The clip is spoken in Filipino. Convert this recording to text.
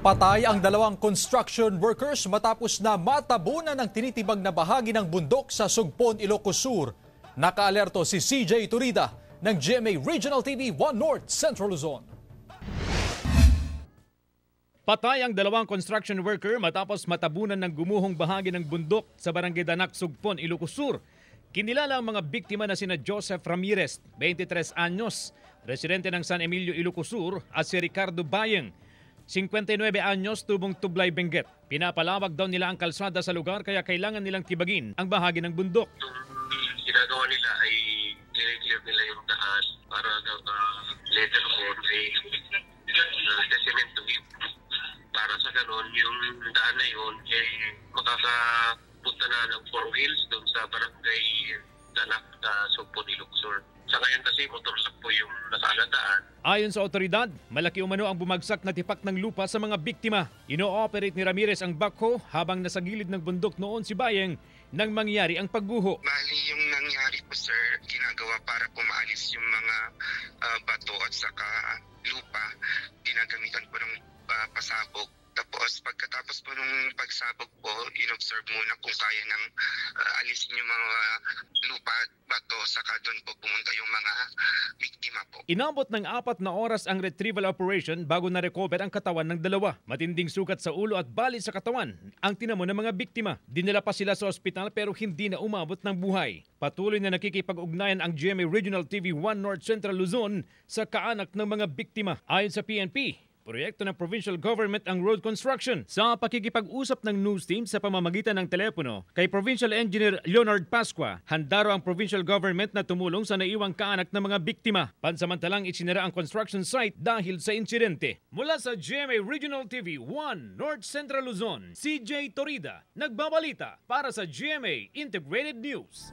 Patay ang dalawang construction workers matapos na matabunan ng tinitibag na bahagi ng bundok sa Sugpon, Ilocos Sur. Nakaalerto si CJ Turida ng GMA Regional TV 1 North Central Luzon. Patay ang dalawang construction worker matapos matabunan ng gumuhong bahagi ng bundok sa Barangay Danak, Sugpon, Ilocos Sur. Kinilala ang mga biktima na sina Joseph Ramirez, 23 anyos, residente ng San Emilio, Ilocos Sur, at si Ricardo Bayeng, 59 anyos, tubong Tublay, Benguet. Pinapalawag daw nila ang kalsada sa lugar kaya kailangan nilang tibagin ang bahagi ng bundok. Yung ginagawa nila ay clear nila yung daan para later on ay cement to give. Para sa ganon, yung daan na yun ay makakapunta na ng 4 wheels doon sa barangay Danak sa Sugpon, Ilocos Sur. Sa ngayon kasi motor lang po yung nakalandaan. Ayon sa otoridad, malaki umano ang bumagsak na tipak ng lupa sa mga biktima. Ino-operate ni Ramirez ang backhoe habang nasa gilid ng bundok noon si Bayeng nang mangyari ang pagguho. Bali yung nangyari po sir, ginagawa para po maalis yung mga bato at saka lupa. Ginagamitan po ng pasabog. Tapos pagkatapos po nung pagsabog po, in-observe muna kung kaya nang alisin yung mga lupa at bato, saka doon po pumunta yung mga biktima po. Inabot ng 4 na oras ang retrieval operation bago na-recover ang katawan ng dalawa. Matinding sugat sa ulo at bali sa katawan ang tinamo ng mga biktima. Dinala pa sila sa ospital pero hindi na umabot ng buhay. Patuloy na nakikipag-ugnayan ang GMA Regional TV 1 North Central Luzon sa kaanak ng mga biktima. Ayon sa PNP, proyekto ng provincial government ang road construction. Sa pakikipag-usap ng news team sa pamamagitan ng telepono kay Provincial Engineer Leonard Pascua, handa raw ang provincial government na tumulong sa naiwang kaanak ng mga biktima. Pansamantalang isinara ang construction site dahil sa insidente. Mula sa GMA Regional TV 1 North Central Luzon, CJ Torida, nagbabalita para sa GMA Integrated News.